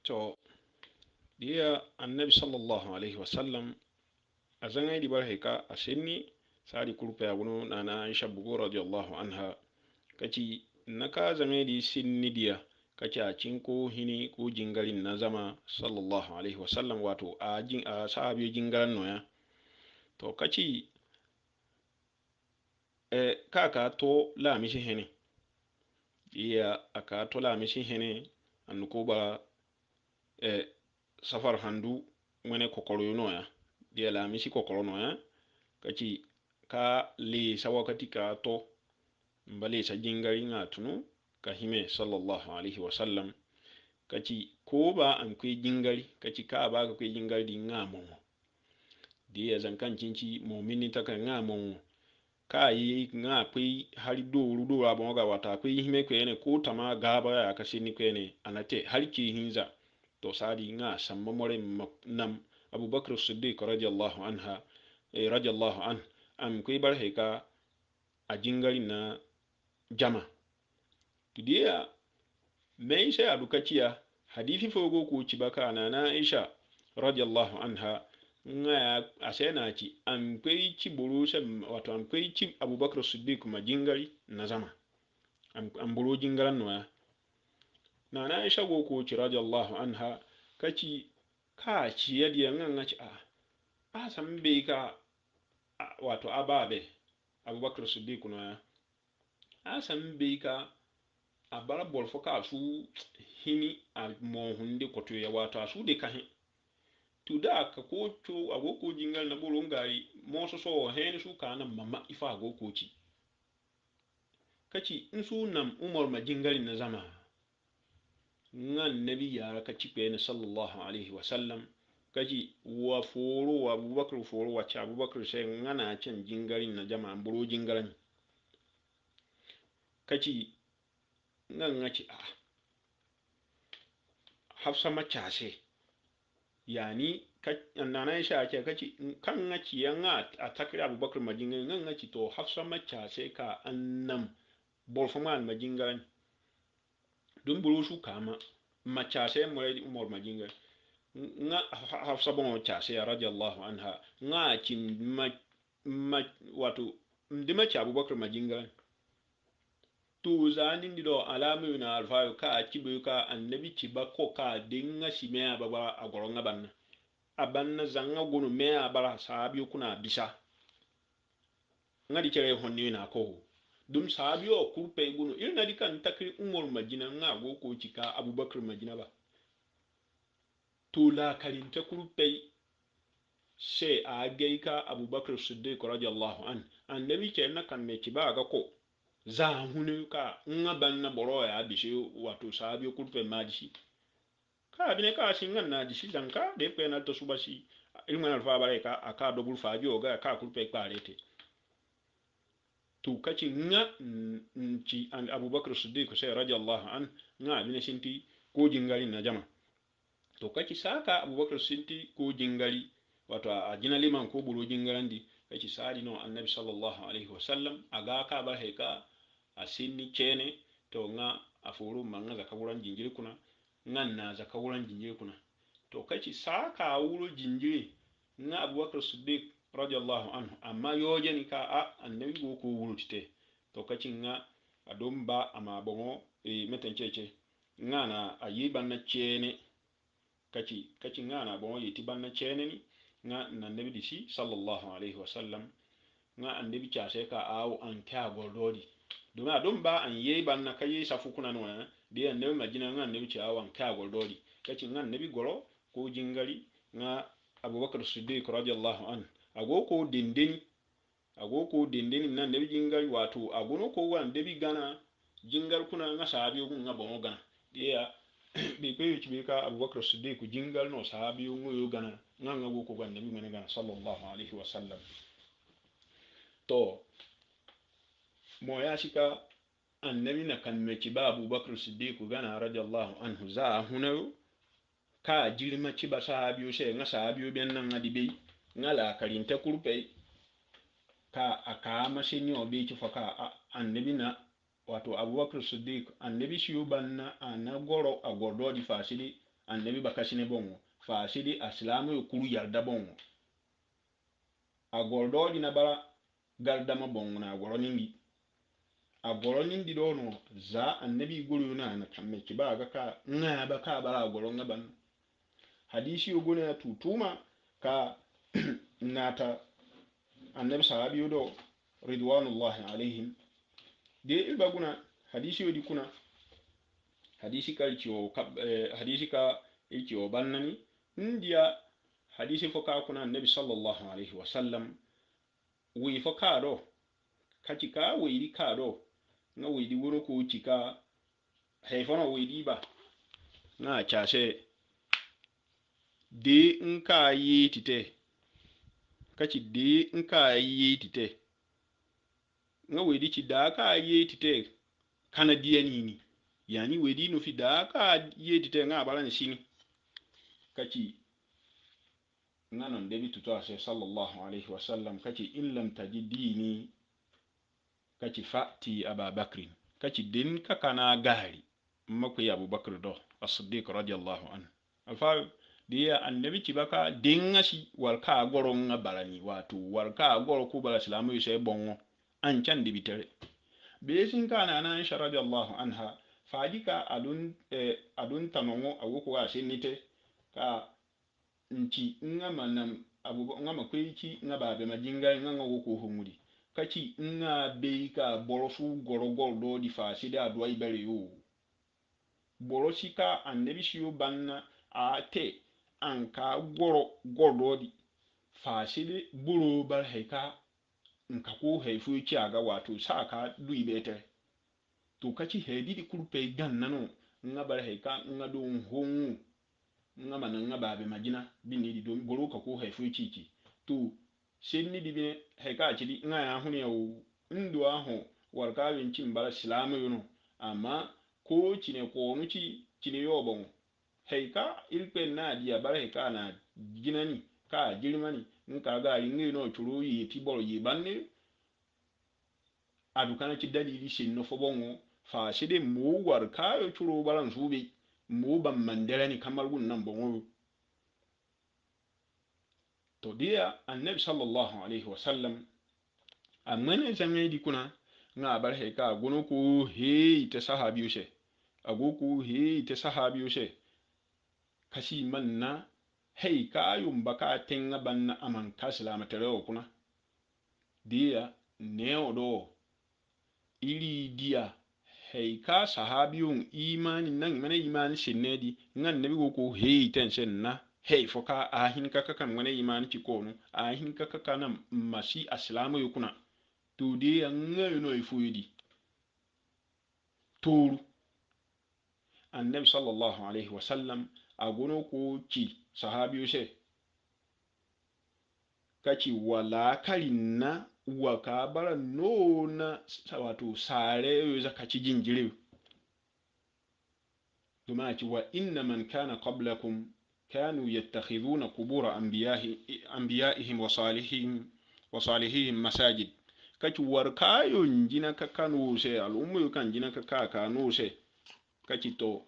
to dia annabi sallallahu alaihi wasallam azanga di barheka asenni sari kurpe agunu nana aisha bugo radiyallahu anha kaci naka zanga di sinni dia kaci a cinko hini ko jingalin na zama sallallahu alaihi wasallam wato a sahabi jingalan noya to kaci kaka to la mishi hene iya aka to la mishi hene annuko ba safar handu wene kokoro noya dia la mishi kokoro noya kaci ka le sawakati ka to mbale sa jingari nga tunu ka hime sallallahu alaihi wasallam kaci ko ba an kwe jingari kaci ka ba ka kwe jingari di nga mongo di ya zankan cinci momini taka nga mongo ka yi nga kwe hari do abon ga wata kwe hime kwe ne ko tama gaba ya kasini kwe ne anate hari ki hinza to sadi nga samma more nam abubakar siddiq radiyallahu anha radiyallahu an am kwe bar heka a jingari na jama tudiya mai sai adukaciya hadithi fogo ko cibaka na Aisha radiyallahu anha nga asena ci an kai ci buru sem wato an kai ci Abubakar Siddiq ma jingari na zama an buru jingaran no na Aisha go ko ci radiyallahu anha kaci ka ci yadi nga ci a sambe ka wato ababe Abubakar Siddiq no asan be ka a bara bol fo ka su hini a mo hunde ko to ya wata su de ka hin to da ka ko to agoko jingal na bolo ngari mo so hen su kana mama ifa agoko ci kaci in su nam umar ma jingali na zama ngan nabi ya ka ci pe sallallahu alaihi wasallam kaci wa foro wa abubakar foro wa cha abubakar sai ngana cin jingali na jama bolo jingalan kaci ngan ngaci hafsa macase yani nana Aisha ce kaci kan ngaci yanga a takri abubakar majinga ngan ngaci to hafsa macase ka annam bolfaman majinga dun bulu su kama macase mo umar majinga nga hafsa bon chase radiyallahu anha nga cin wato ndima ci abubakar majinga to zanin dido alamu na alfayo ka kibe ka annabi ci ba ko ka dinga shi me ababa a goronga banna abanna zanga gunu me abara sahabi kuna bisa ngadi kere honni na ko dum sahabi o kurpe gunu irna dikan takri umar majina nga go ko ci ka abubakar majina ba to la kalin ta kurpe she a gaika abubakar siddiq radiyallahu an annabi ke na kan me ci ba ga ko za hunu ka nga banna boro ya bishi wato sahabi kurpe maji ka bine ka singan na dishi danka de pe na to subashi ilman alfa bare ka aka dobul faji oga ka kurpe kparete to kaci nga ci an abubakar siddiq sai radiyallahu an nga bine sinti ko jingali na jama to kaci saka abubakar sinti ko jingali wato a jina liman ko buru jingalandi kaci sadi no annabi sallallahu alaihi wasallam aga ka ba heka asinni cene to nga afuru manga zakawuran jinjiri kuna ngan na zakawuran jinjiri kuna to kaci saka wuro jinjiri nga abubakar siddiq radiyallahu anhu amma yojeni ka annabi go ko wurutite to kaci nga adomba ama bongo metencece nga na ayiban na cene kaci nga na bongo yitiban na cene ni nga na nabi disi sallallahu alaihi wasallam nga annabi chase ka aw an ka gordodi domin adon ba an yi ban na kai safu kuna nuna da annabi majina nga annabi ci awan ka gordodi kaci nga annabi goro ko jingari nga abubakar siddiq radiyallahu an agoko dindini na annabi jingari wato agono ko wan debi gana jingal kuna nga sahabi nga bongo gana dia be pe ci be ka abubakar siddiq jingal no sahabi ngo gana nga go ko gan nabi mena gana sallallahu alaihi wasallam to mo ya shika annabi na kan meci ba abubakar siddiq gana radiyallahu anhu za hunayo ka jirma ci ba sahabiyo she nga sahabiyo ben nan ngadi be ngala karinta kurpe ka aka mashin yo be ci faka annabi na wato abubakar siddiq annabi shi banna ana goro a gordo di fasili annabi bakasine bongo fasidi aslamu yukuru yarda bongo agordo dina bara gardama bongo na agoro nindi dono za annabi guru na kamme kibaga ka ngaba ka bara agoro ngaban hadisi yuguna tutuma ka nata annabi sahabi yodo ridwanullahi alaihim de ilbaguna hadisi yodi kuna hadisi ka ilciwo bannani ndiya hadisi foka kuna annabi sallallahu alaihi wasallam wi foka do kacika weydi ka do nga weydi wono ko cika hayfono weydi ba nga chase de nka yitite kaci de nka yitite nga weydi ci da ka yitite kana diyanini yani weydi no fi da ka yitite nga balan sini kaci nga non debi tuto ase sallallahu alaihi wasallam kaci in lam tajidini kaci fa'ti aba bakrin kaci den ka kana gari makoy abubakar do as-siddiq radiyallahu anhu alfa dia annabi ci baka denga si warka goro nga balani watu warka goro ku bala islamu yuse bongo an can dibitere be sin kana na aisha radiyallahu anha fadika adun tamongo awuko asinite ka nci nga manam abu nga makweki nga babe majinga nga wuko humuri kaci nga beika borofu gorogol do di fasida adwa ibere yo borosika annabi shiyo banna ate anka goro di faside buru bar heka nka ko haifu ci aga wato saka dui bete to kaci hedi di kurpe gannano nga bar heka nga do hongu nga manan nga babe majina binni di do buru ka ko haifu ci to senni di be heka ci nga ya hunu ya ndo aho warka winci mbala islamu yuno amma ko cine ko nuci cine yobon heka ilpe na dia bare heka na ginani ka girmani nka ga ringi no churu yi ti boro yi banne adukana ci dalili shin no fobongo fa shede mu warka yo churu balan subi mu ban mandela ni kamar gun nan bongo to dia annabi sallallahu alaihi wasallam amene zangai di kuna nga bar heka gono ko he ta sahabiyo she agoku he ta sahabiyo she kashi manna hey kayum baka tenga banna aman kaslama tere kuna dia neo do ili dia hey ka sahabiyun imani nan mana imani shinedi ngan nabi ko hey tension na hey foka ahin kaka kan mana imani ci konu ahin kaka kana masi aslamu yukuna to dia ngayo no ifuyidi toru annabi sallallahu alaihi wasallam agono ko ci sahabiyo she kaci wala kalinna wa ka bara nona wato sare yo zakaci jinjire duma ci wa inna man kana qablakum kanu yattakhiduna qubur anbiya'ihim wa salihihim masajid kaci war kayo njina kakanu se al'ummu kan jina kakanu se kaci to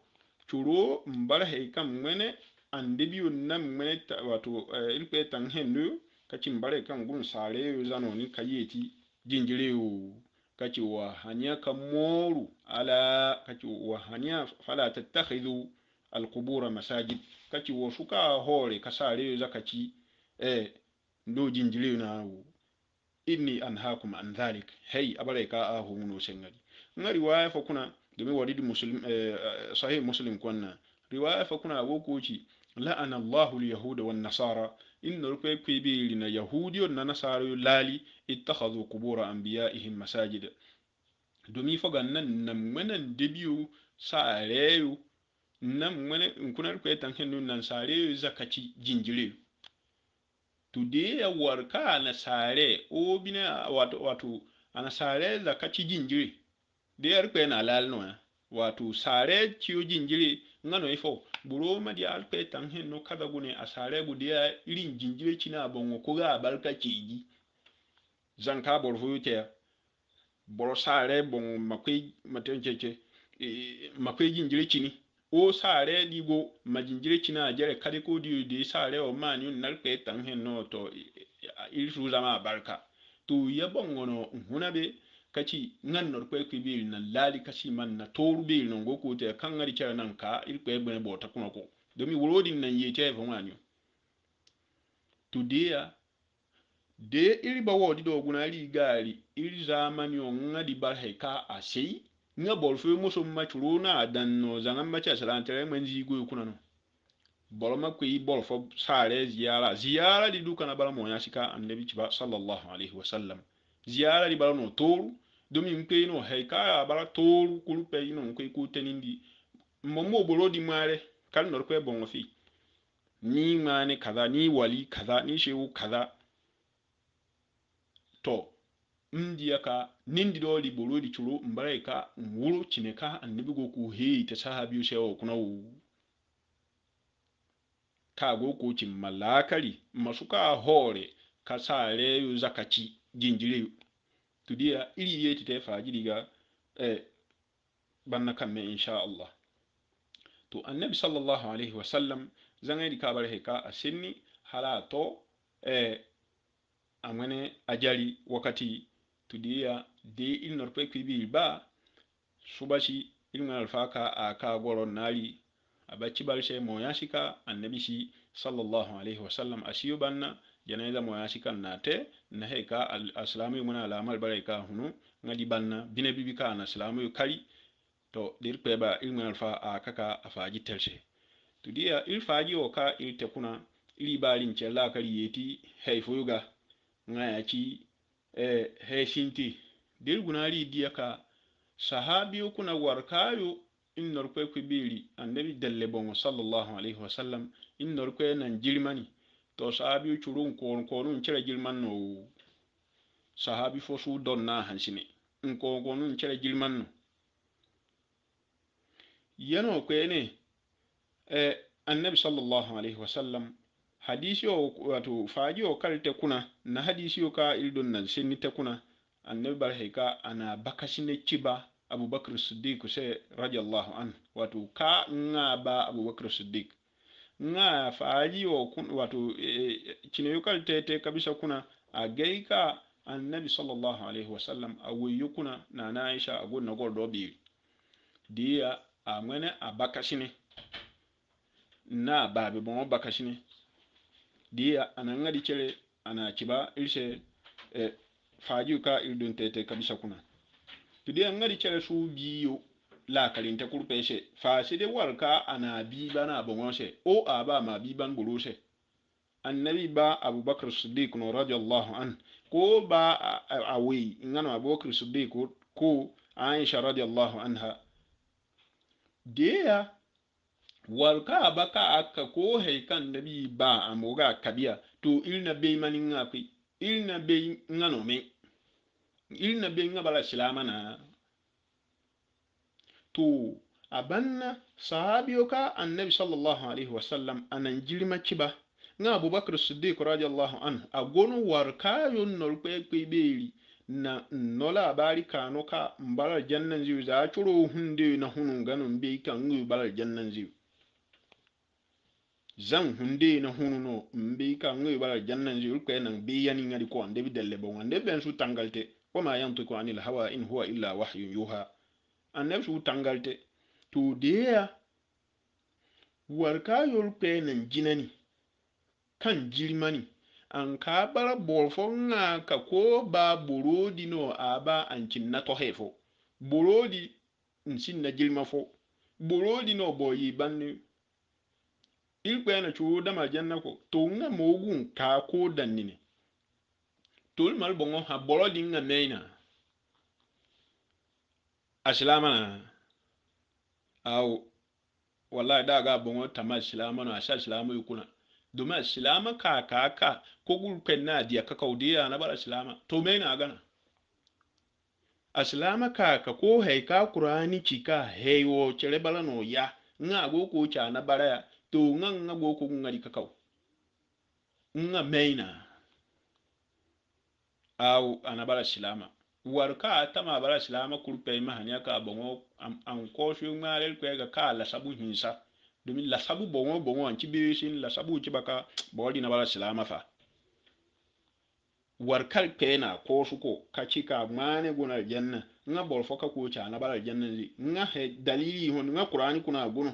churo mbara he kam mene andebiyo nam mene wato ilpe tan hendu kaci mbare kan gun sare yo zanoni kayeti jinjireyo kaci wa hanya kamoru ala kaci wa hanya fala tattakhidhu alqubur masajid kaci wo suka hore kasare yo zakaci ndo jinjireyo na inni anhaakum an dhalik hey abare ka ahu no sengadi ngari riwaya fa kuna domin waridi muslim sahih muslim kunna riwaya fa kuna wokuci la'ana Allahu al-yahuda wan nasara inna rukai bi lina yahudi na nasara lali ittakhadhu qubur anbiya'ihim masajid domin fa gannan nan manan debiyu saareyu nan manan kuna rukai tan hennun nan saareyu zakati jinjire tude ya warka na sare o bina wato ana sare zakati jinjire de yarpe na lalno wato sare ciyo jinjire ngano ifo buro ma di alpe tan hen no kada gune a sare bu dia irin jinjire cina bongo ko ga barka ciji zanka borfu te boro sare bon makwe matencece makwe jinjire cini o sare digo majinjire china jere kade ko di sare o mani nalpe tan hen no to il zama barka to ya bongono hunabe kaci ngan nor kwe kwibil na lali kaci man na toru bil no go ko te kan ngari cara nan ka il kwe bene bota kuma ko domi wolodi nan yete fa wanyo to dia de iri ba wodi do gunali gali iri zamani o ngadi bar heka asei nga bolfo muso machuru na danno zanga macha salantere manzi go kuna no bolma kwe bolfo sare ziyara di duka na bala mo yasika annabi ciba sallallahu alaihi wasallam ziyara di bala no toru domi mpe no heka bala toru kulpe ino nkwe ku tenindi momo bolodi mare kal nor kwe bongo fi ni mane kaza ni wali kaza ni shewu kaza to ndiya ka nindi do li bolodi churu mbare ka wuro cineka annabi go ku he ta sahabiyu shewo kuna wu ka go ko cin malakari masuka hore ka sare yu zakaci jinjire tudiya iri yeti te fajiriga banna kamme insha Allah to annabi sallallahu alaihi wasallam zanga di kabar heka asinni halato amene ajali wakati tudiya de il norpe kwibi ba subashi ilmu alfaka aka goro nali abachi balshe moyashika annabi shi sallallahu alaihi wasallam ashiyu banna janaiza moyashika nate na heka al-islamu muna alamal baraka hunu ngadi banna bine bibika na islamu kali to dirpe ba ilmu alfa akaka afaji telse tudiya ilfaji oka ilte kuna ili balin chella kali yeti hayfuyuga ngaya ci he sinti dir gunari diaka sahabiyo kuna warkayo in norkwe kwibili annabi dalle bongo sallallahu alaihi wasallam in norkwe nan jilmani to sahabiyo churun konun cire jilman no sahabi fo su donna hansine in konun cire jilman no yano kwene annabi sallallahu alaihi wasallam hadisi o wato faji o kalte kuna na hadisi o ka ildon nan senni te kuna annabi barheka ana bakasine ciba abubakar siddiq se radiyallahu an wato ka nga ba abubakar siddiq nga faji o kun wato cine yo kalte te kabisa kuna a gaika annabi sallallahu alaihi wasallam a wayu kuna na Aisha agon na gordo bi dia amene abakasine na babe bon bakasine dia ananga di chere ana ciba ilse faji ka ildon tete kabisa kuna to dia ngadi chere su biyo la kalinte kurpeshe fa sede warka ana biba na bongonse o aba ma biban buruse annabi ba abubakar siddiq no radiyallahu an ko ba awi ngano abubakar siddiq ko aisha radiyallahu anha dia walka baka aka ko heikan nabi ba amoga kabia to ilna be mani ngapi ilna be ngano me ilna be ngabala silama na to abanna sahabiyo ka annabi sallallahu alaihi wasallam anan jirma ciba nga abubakar siddiq radiyallahu anhu agonu warka yon nolpe beri na nola bari kano ka mbala jannan ziu za churo hunde na hunun ganon be kan ngi bala jannan ziu zan hunde na hunu no mbe ka ngi bala jannan ziu ko nan be yani ngadi ko ande bi delle bon ande ben su tangalte wa ma yantiqu anil hawa in huwa illa wahyun yuha annabi su tangalte to deya warka yol pe nan jinani kan jirmani an ka bara bolfo nga ka ko ba burodi no aba an cinna to hefo burodi nsin na jilma fo burodi no boyi banni il pe na chu da ma janna ko to nga mogun ka ko dannine tol mal bongo ha borodi nga meina aslamana aw wallahi da ga bongo tamal islamana asha islamu yukuna domin silama ka ko gulpen na dia ka kaudiya na bara silama to me na gana asilama ka ko heika qur'ani cika heyo chere bala no ya nga go ko cha na bara ya to nga go ko ngari ka kau nga meina au anabara silama warka tama bara silama kurpe mahanya ka bongo an ko shu ngare ko ga ka la sabu hinsa domin la sabu bongo an cibe shin la sabu ci baka bodi na bara silama fa warkar pena ko suko ka cika mane guna janna nga bol foka ko cha na bara janna nga he dalili hon nga qur'ani kuna gunu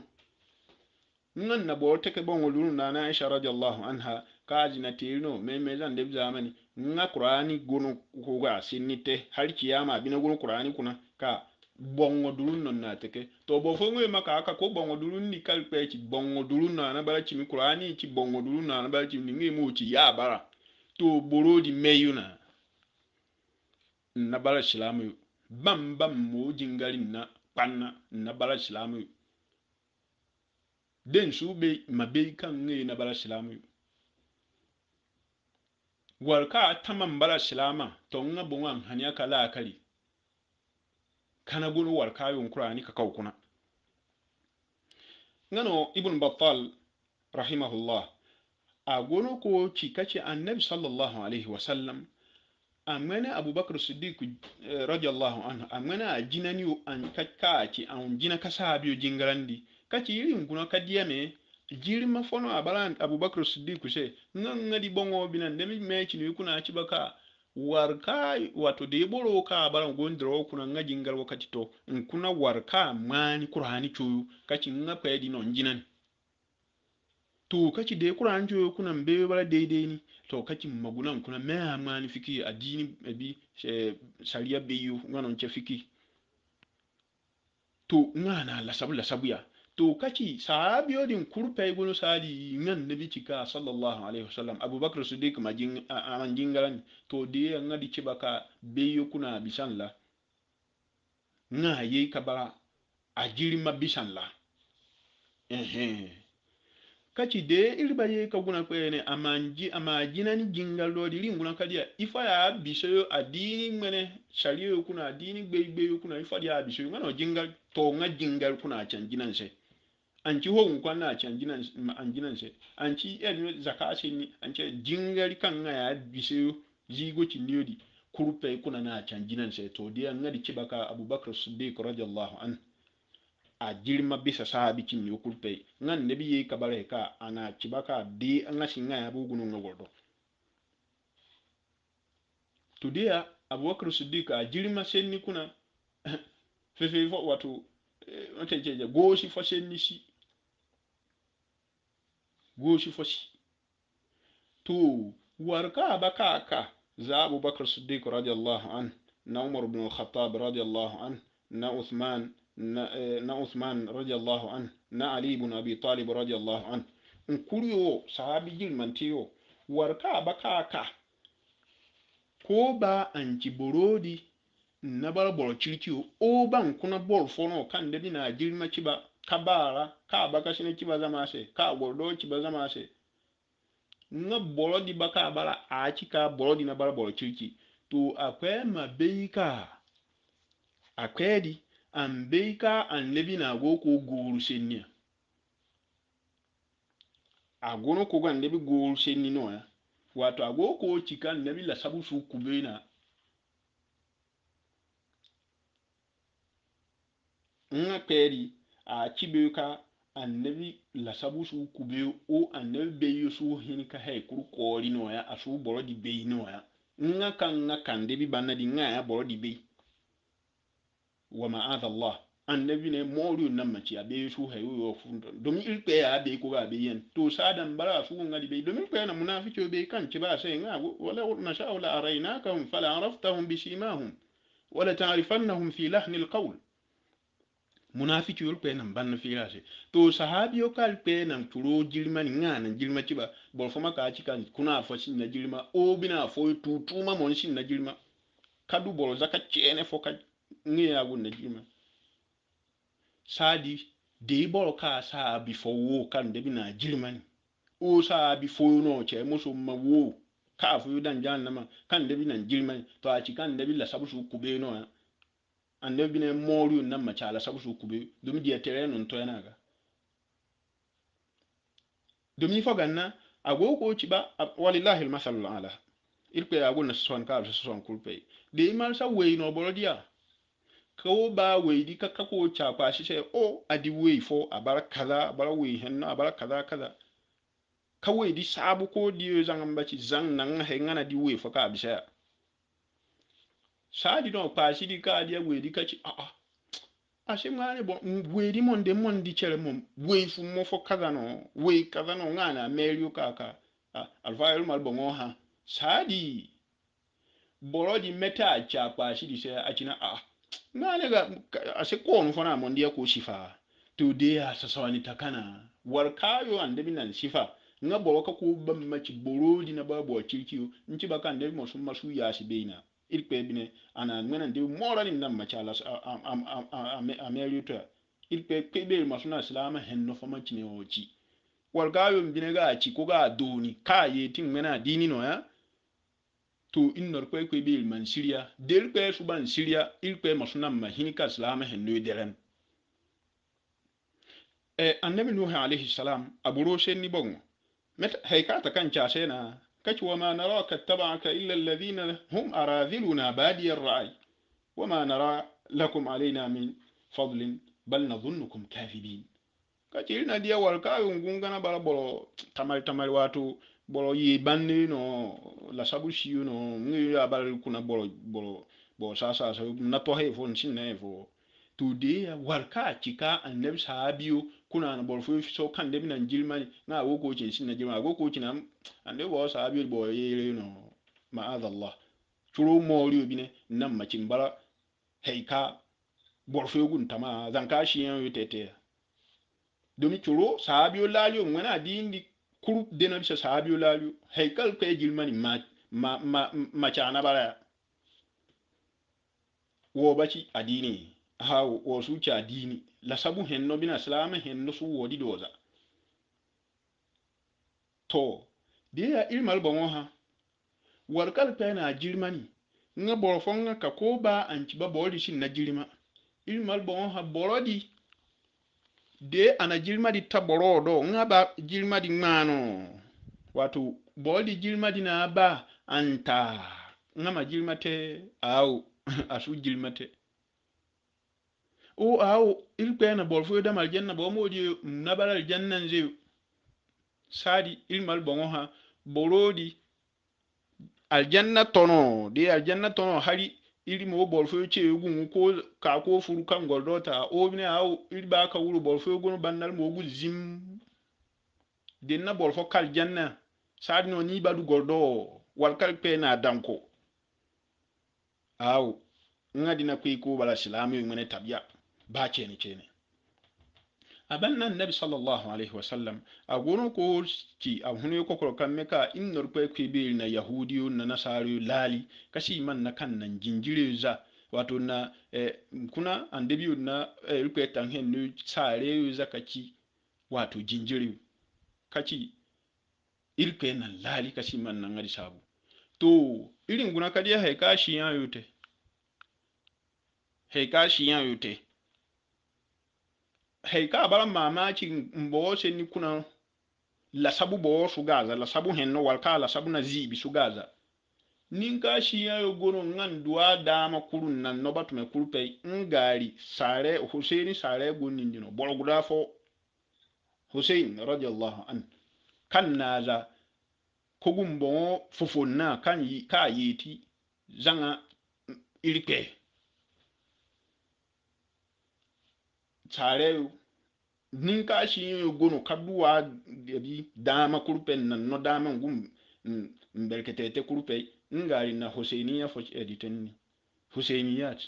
nga na bo teke bongo lulu na Aisha radiyallahu anha ka jina tirno me zan de zamani nga qur'ani gunu ko ga sinite har kiyama bina gunu qur'ani kuna ka bongo dulun non na teke to bo fo ngwe maka aka ko bongo dulun ni kalpe ci bongo dulun na bara ci mi qur'ani ci bongo dulun na bara ci ni ngi mu ci ya bara to borodi meyuna na bara islamu bam mo jingari na panna na bara islamu den su be mabe kan nge na bara islamu warka tamam bara islama to nga bonwan hanya kala akali kana gulu warka yon qur'ani ka kawkuna ngano ibn battal rahimahullah a gono ko cikace annabi sallallahu alaihi wasallam amana abubakar siddiq radiyallahu anhu amana jinani an kakkaci an jina kasabiyo jingarandi kaci yirin guna kadiyame jiri mafono abalan abubakar siddiq se ngadi bongo binan demi meci ni kuna ci baka warka wato de boro ka abalan gondro kuna ngaji ngal wakati to kuna warka mani qur'ani cuyu kaci ngapedi non jinan to kaci de Qur'an jo kuna mbe bala daidai ni to kaci magunan kuna me amani fiki adini bi sharia beyu nganon ce fiki to ngana la sabu ya to kaci sahabiyo din kurpe gono sadi ngan nabi cika sallallahu alaihi wasallam abubakar siddiq man jingalan to de ngadi cibaka beyu kuna bisan la nga yi kabara ajiri mabisan la kaci de irbaye ka guna kwene amajina ni jingalo di ringuna kadia ifa ya bisoyo adini mene shariyo kuna adini gbe kuna ifa ya bisoyo ngano jingal to nga jingal kuna chanjinan se anci ho nkwa na chanjinan se anci enu zakase ni anci jingal kan nga ya bisoyo zigo chiniodi kurupe kuna na chanjinan se to dia ngadi cibaka abubakar siddiq radiyallahu anhu a jirma bisa sahabi cin yo kulpe ngan nabi ye kabare ka ana cibaka de anga singa ya bugunu ngordo to dia abubakar siddiq a jirma senni kuna fefe fo wato otejeje goshi fo senni si goshi fo si to warka baka za abubakar siddiq radiyallahu an na umar ibn al-khattab radiyallahu an na uthman na Uthman radiyallahu an na Ali ibn Abi Talib radiyallahu an nkuriyo sahabi jilmantiyo warka baka ko ba anci borodi na bar bol cirkiyo o ban kuna bol fono kan da bina jirma ciba kabara ka baka shine ciba zama se ka gordo ciba zama se na borodi baka bara a cika borodi na bar bol cirki to akwai mabeika akwedi an bai ka an lebi na go ko guru senni a gono ko gan lebi guru senni no ya wato a go ko cikan nabi la sabu su kubena nga peri a cibe ka annabi la sabu su kube o annabi beyo su hin ka hay kur kori no ya asu boro di be no ya nga kan debi banna di nga ya boro di be wa ma'adha Allah annabi ne moriyo nan mace abe su hayo yo fundo domin ilpe ya be ko ga be yen to sadan bara su ngadi be domin pe na munafiki be kan ci ba sai nga wala nasha la arainakam fala araftahum bi simahum wala ta'rifannahum fi lahni alqawl munafiki yul pe nan ban fi rase to sahabi yo kal pe nan turo jirma ni ngana jirma ci ba bol fama ka ci kan kuna fo sin na jirma o bina fo tutuma mon sin na jirma kadu bol zakat ci ene fo ka ngi ya gun na jirma sadi de bol ka sa bi fo wo kan de bina jirma ni o sa bi fo no che muso ma wo ka fo dan jannama kan de bina jirma to a ci kan de bi la sabu su kube no annabi ne moriyo nan macala sabu su kube domin dia terrenon to yana ga domin fa ganna agogo ci ba walillahi almasalul ala irpe ago na son ka son kulpe de man sa we no borodia ko ba we di ka ko cha pa shi se o adi we fo abara kaza abara we henna abara kaza kaza ka we di sabu ko di zangam ba ci zang nan he ngana di we fo ka bisa sa di no pa shi di ka di we di ka ci ashe ngane bo we di mon di chere mom we fu mo fo kaza no we kaza no ngana meriu kaka alfa el mal bongo ha sadi boro di meta cha pa shi di se achina ngane ga ase ko no fona mon dia ko shifa to de ya sasawani takana war kayo ande binan shifa nga boro ka ko bam machi boro di na ba bo kirkiyo nci baka ande mo sum masu ya shi beina ilpe bine ana ngana de mora ni nam machala amerita ilpe pebe masuna salama hen no fama chine ochi war kayo mbine ga chi ko ga doni ka ye tin mena dini no ya to innor kwe kwe bil man Syria del kwe suban Syria il kwe masuna mahinika salama hen no deren annabi nuh alayhi salam aburo shen ni bongo met haykata kan chasena kachi wama naraka tabaka illa alladhina hum aradhiluna badi ar-ra'i wama nara lakum alayna min fadlin bal nadhunnukum kadhibin kachi ina dia wal kayo ngungana bala bolo tamal watu bolo yi banni no la sabu shiyo no ngi abal kuna bolo sasa na to he fon sinne fo today warka chika annabi sahabiyo kuna na bolo fo so kan de nan jilmani na wo ko cin sin na jilma go ko cin annabi bo sahabiyo bo yere no ma'adallah churu mori bine nan macin bara heika bolo fo gun tama zanka shi yan yutete domi churu sahabiyo laliyo ngana dindi kuru dena bisa sahabiyo laliyo heikal pe jilmani ma chana bara wo bachi adini wo su cha dini la sabu henno bina salama henno su wodi doza to dia ilmal bongo ha warkal pe na jirmani nga borofonga ka ko ba anci ba boli shin na jirma ilmal bongo ha borodi de ana jirma di taboro do nga ba jirma di ngano watu boli jirma di na ba anta nga ma jirma te au asu jirma te o ilpe na bol fo da mal janna bo modi na balal jannan je sadi ilmal bongo ha borodi aljanna tono de aljanna tono hari iri mo bol fo che gun ko ka ko furu kan goldota o bine iri ba ka wuro bol fo gun bannal mo gu zim de na bol fo kal janna sadi no ni badu goldo wal kal pe na danko ngadi na ko bala islamu ngene tabiya ba chene abanna nabi sallallahu alaihi wasallam agono ko ki ahunu ko kan meka innor ko be na yahudiyu na nasaru lali kashi man na kan nan jinjire za wato na kuna andebiyu na rupe tan hen nu sare zakaki wato jinjire kaci irpe na lali kashi man nan ngadi sabu to irin guna kadiya haikashi ya yute heika bala mamaki mbo se ni kuna la sabu bo sugaza la sabu henno walka la sabu na zibi sugaza ninka shiya yo gono ngan duwa dama kurun nan no batume kurpe ngari sare Husaini sare gonin dino bolguda fo Husain radiyallahu an kan naza kogum bo fofonna kan yi ka yeti zanga irke sare ninka shi gono kaduwa bi dama kurpen nan no dama ngum mbelkete kurpe ngari na Husainiya fo editen Husainiyat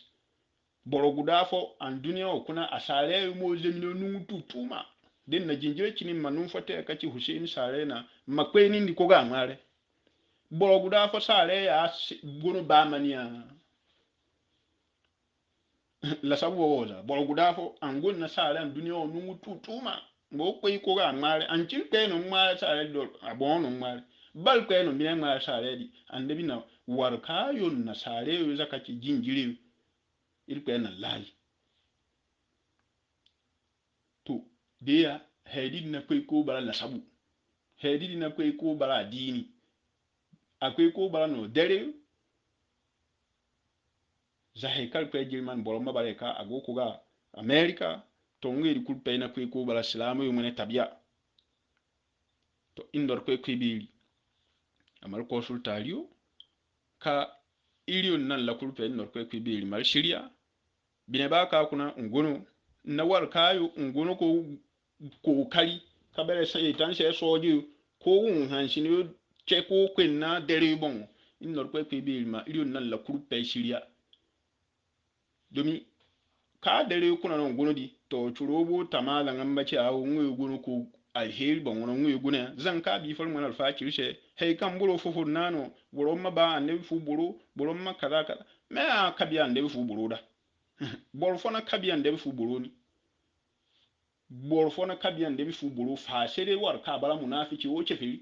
boroguda fo an duniya o kuna asare mo zemino nutu tuma den na jinjire chini manun fote kachi Husaini sare na makweni ndi koga ngare boroguda fo sare ya gono ba mania la sabu woza boroguda fo an gon na sare an duniya o nutu tuma mo kwe koga ngare an chinte no ngare sare do abono ngare bal kwe no bi ngare sare di an debi na warka yon na sare yo zakati jinjire ilkwe na lali to dia hedi na kwe ko bara la sabu hedi na kwe ko bara dini akwai ko bara no dere za haikal pe jirman boloma bare ka ago ko ga america to ngiri kul pe na ko bara islamu yu mene tabia to indor ko biri amal ko sultariyo ka iriyon nan la kul pe indor ko biri mal shiriya bine ba ka kuna ngono na war kayo ngono ko kari ka bere sai tan sai soji ko un hansini che ko kwenna dere bon indor ko biri ma iriyon nan la kul pe shiriya domi ka dare kuna non gono di to churobo tamala ngamba ci awu ngoy gono ko alheri bon wono ngoy gona zan ka bi fal monal fa kirshe hey kam buro fofu nano buro ma ba ande fu buro ma kaza kaza me a kabi ande fu buro da bor fona kabi ande fu buro ni bor fona kabi ande fu buro fa sere war ka bala munafiki o chefeli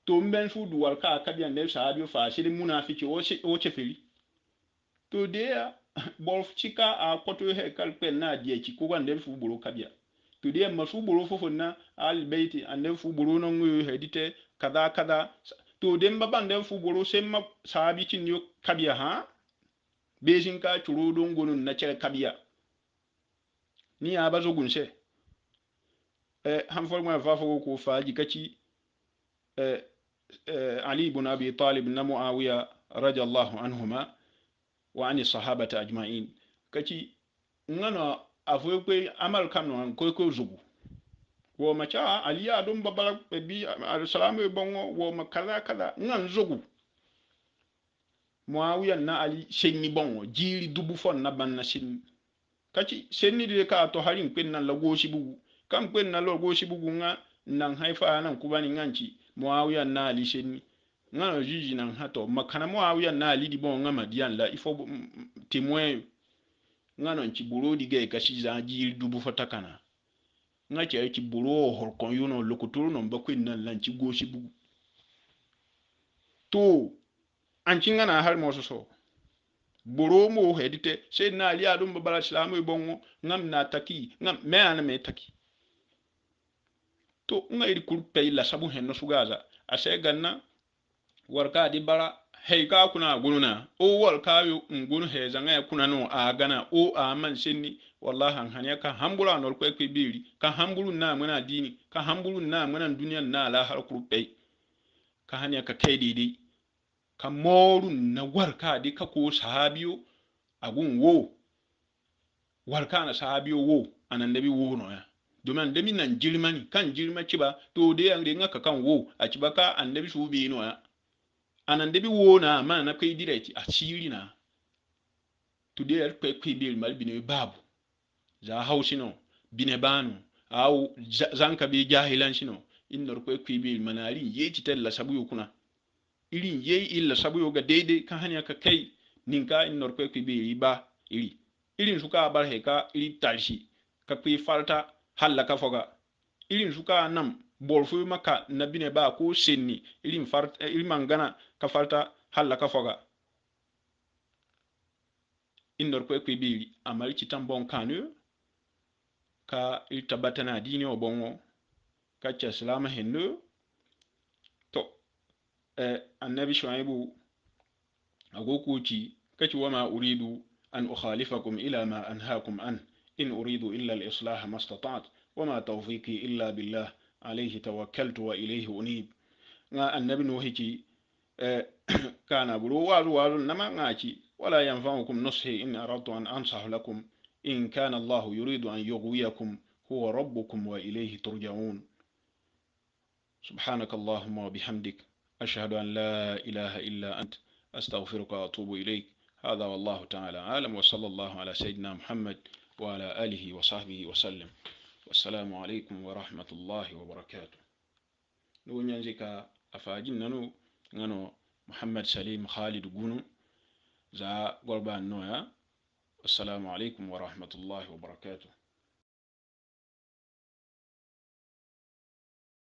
to mben fu duwar ka kabi ande sahabi fa sere munafiki o chefeli to dia bolf chika a koto he kalpen na die chi ko gande fu buru kabia to die ma fu buru fofo na al beiti ande fu buru no ngu hedite kada to dem ba bande fu buru semma sabi chin yo kabia ha bezin ka churu don gonun na chere kabia ni aba zo gunse han fol ma fa fo ko faji kachi ali ibn abi talib na muawiya radiyallahu anhuma wa ani sahabata ajma'in kaci ngano afwe kwe amal kam no ko zugu wo ma cha aliya dum babala bi salamu bongo wo ma kaza ngan zugu muawiya na ali shenni bongo jiri dubu fon na banna shin kaci shenni de ka to harin kwen nan la goshi bugu kam kwen na lo goshi bugu nga nan haifa nan kubani nganci muawiya na ali shenni ngano jiji nan hato makana muawiya na ali di bon ngama dian la ifo témoin ngano nci buru dige kashi za jiri dubu fatakana nga ci buru hor kon yuno lokuturu no bakwin nan lanci goshi bugu to anci ngana har mo so buru mo hedite sai na ali adum babala islamu bongo ngam na taki ngam me ana me taki to nga iri kurpe la sabu henno sugaza ase ganna warka di bara hey ka kuna gununa o wal kayo ngunu he zanga ya kuna no agana o aman senni wallahi han hanya ka hambula nor ko e biri ka hambulu na muna dini ka hambulu na muna duniya na la har kurpe ka hanya ka kai didi ka moru na warka di ka ko sahabiyo agun wo warka na sahabiyo wo anan dabi wo no ya domin dami nan jirmani kan jirma ciba to de an ringa ka kan wo a ciba ka annabi su bi no ya anan debi wona mana na kai direct a shiri na to dey kai bil mal bine babu za hausino bine banu au zanka bi jahilan shino innor kai bil manari yeci tella sabu kuna irin yeyi illa sabu ga daidai kan hanya ka kai ninka innor kai bil ba irin suka bar he ka iri tarshi ka kai falta halaka foga irin suka nam bolfu maka na bine ba ko senni irin farta irin mangana ka falta halla ka foga indor ko biri amal ci tambon kanu ka itabatana dini o bongo ka ci salama henno to annabi shuaibu agoku ci kaci wama uridu an ukhalifakum ila ma anhaakum an in uridu illa al-islah ma istata'tu wama tawfiqi illa billah alayhi tawakkaltu wa ilayhi unib nga annabi no hiki kana buru wazu nama ngaci wala yanfa'ukum nushi in aradtu an ansahu lakum in kana Allah yuridu an yughwiyakum huwa rabbukum wa ilayhi turja'un subhanaka Allahumma wa bihamdik ashhadu an la ilaha illa ant astaghfiruka wa atubu ilayk هذا والله تعالى أعلم وصلى الله على سيدنا محمد وعلى آله وصحبه وسلم والسلام عليكم ورحمة الله وبركاته نو نيانزيكا أفاجين نانو محمد سليم خالد غونو زا غربان نويا السلام عليكم ورحمة الله وبركاته